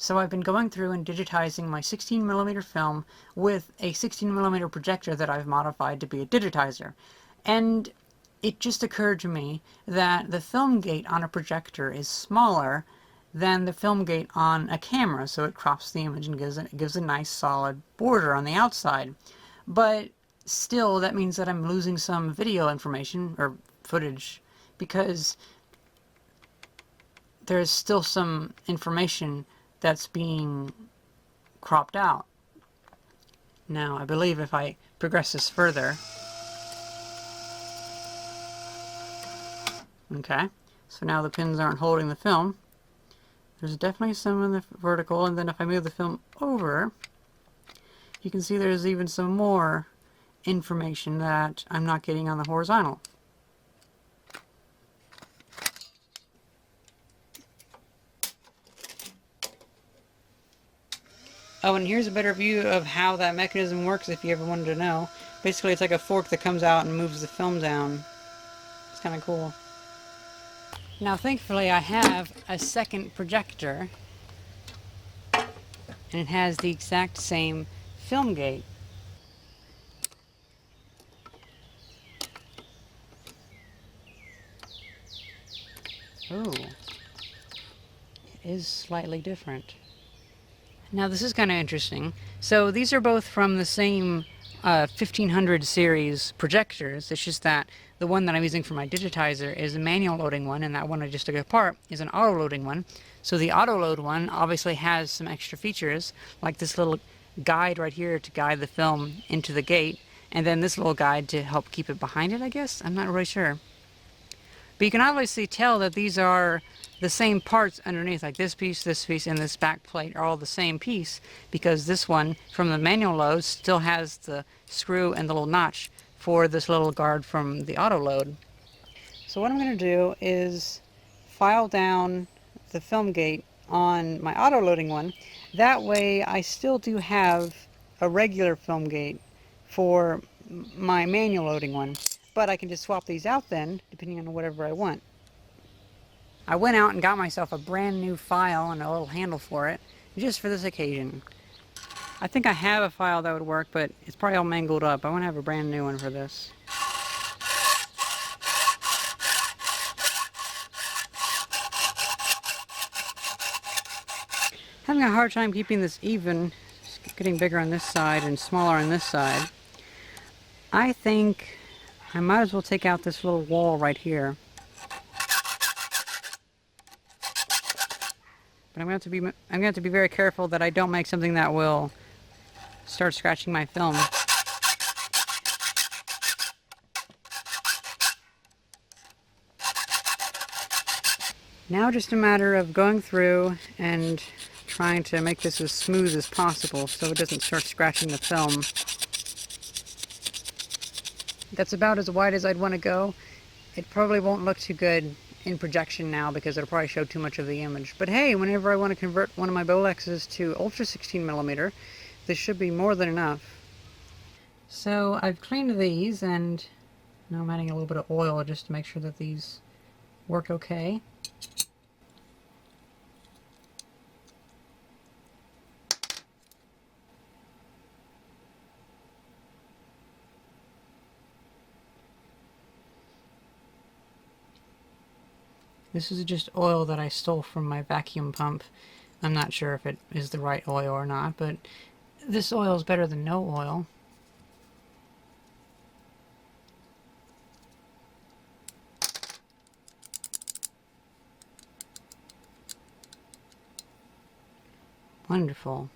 So I've been going through and digitizing my 16mm film with a 16mm projector that I've modified to be a digitizer. And it just occurred to me that the film gate on a projector is smaller than the film gate on a camera, so it crops the image and gives a nice solid border on the outside. But still, that means that I'm losing some video information, or footage, because there's still some information that's being cropped out. Now, I believe if I progress this further, okay, so now the pins aren't holding the film. There's definitely some in the vertical, and then if I move the film over, you can see there's even some more information that I'm not getting on the horizontal. Oh, and here's a better view of how that mechanism works if you ever wanted to know. Basically, it's like a fork that comes out and moves the film down. It's kind of cool. Now, thankfully, I have a second projector, and it has the exact same film gate. Oh, it is slightly different. Now, this is kind of interesting. So these are both from the same 1500 series projectors. It's just that the one that I'm using for my digitizer is a manual loading one, and that one I just took apart is an auto loading one. So the auto load one obviously has some extra features, like this little guide right here to guide the film into the gate, and then this little guide to help keep it behind it, I guess? I'm not really sure. But you can obviously tell that these are the same parts underneath, like this piece, and this back plate are all the same piece, because this one from the manual load still has the screw and the little notch for this little guard from the auto load. So what I'm going to do is file down the film gate on my auto loading one. That way I still do have a regular film gate for my manual loading one, but I can just swap these out then, depending on whatever I want. I went out and got myself a brand new file and a little handle for it, just for this occasion. I think I have a file that would work, but it's probably all mangled up. I want to have a brand new one for this. Having a hard time keeping this even. It's getting bigger on this side and smaller on this side. I think I might as well take out this little wall right here. But I'm going to have to be very careful that I don't make something that will start scratching my film. Now just a matter of going through and trying to make this as smooth as possible so it doesn't start scratching the film. That's about as wide as I'd want to go. It probably won't look too good in projection now because it'll probably show too much of the image. But hey, whenever I want to convert one of my Bolexes to ultra 16mm, this should be more than enough. So I've cleaned these, and now I'm adding a little bit of oil just to make sure that these work okay. This is just oil that I stole from my vacuum pump. I'm not sure if it is the right oil or not, but this oil is better than no oil. Wonderful.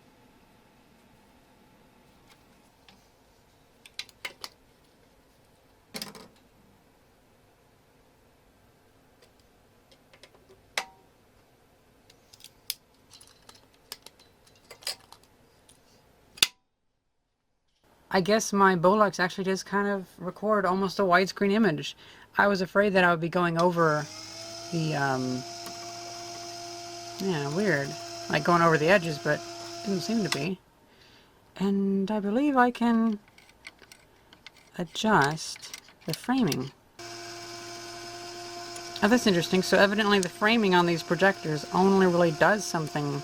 I guess my Bolex actually does kind of record almost a widescreen image. I was afraid that I would be going over the, yeah, weird. Like going over the edges, but it didn't seem to be. And I believe I can adjust the framing. Oh, that's interesting. So evidently the framing on these projectors only really does something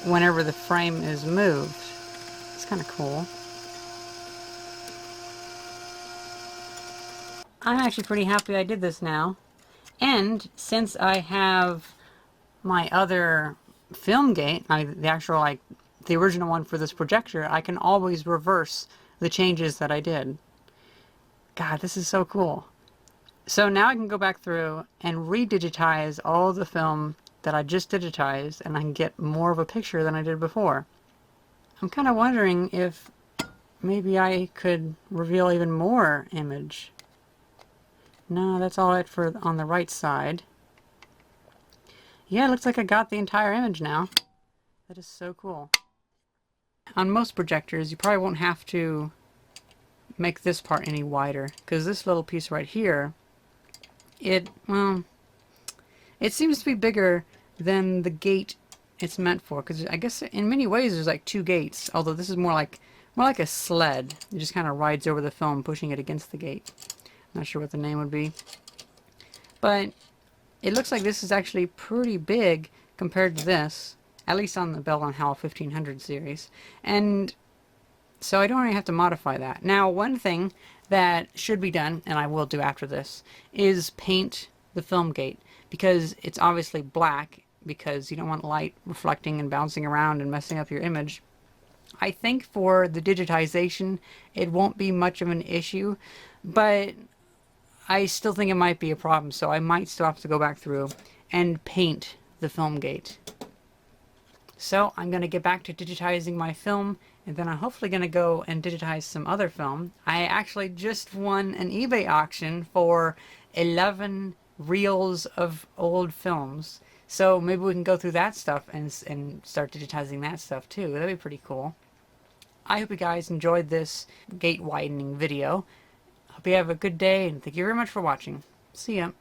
whenever the frame is moved. It's kind of cool. I'm actually pretty happy I did this now. And since I have my other film gate, the actual, like, the original one for this projector, I can always reverse the changes that I did. God, this is so cool. So now I can go back through and redigitize all the film that I just digitized, and I can get more of a picture than I did before. I'm kind of wondering if maybe I could reveal even more image. No, that's all it for on the right side. Yeah, it looks like I got the entire image now. That is so cool. On most projectors, you probably won't have to make this part any wider, because this little piece right here, well, it seems to be bigger than the gate it's meant for, because I guess in many ways there's like two gates, although this is more like a sled. It just kind of rides over the film, pushing it against the gate. Not sure what the name would be. But it looks like this is actually pretty big compared to this, at least on the Bell & Howell 1500 series. And so I don't really have to modify that. Now, one thing that should be done, and I will do after this, is paint the film gate, because it's obviously black, because you don't want light reflecting and bouncing around and messing up your image. I think for the digitization, it won't be much of an issue, but I still think it might be a problem, so I might still have to go back through and paint the film gate. So I'm going to get back to digitizing my film, and then I'm hopefully going to go and digitize some other film. I actually just won an eBay auction for 11 reels of old films, so maybe we can go through that stuff and start digitizing that stuff too. That'd be pretty cool. I hope you guys enjoyed this gate widening video. Hope you have a good day, and thank you very much for watching. See ya.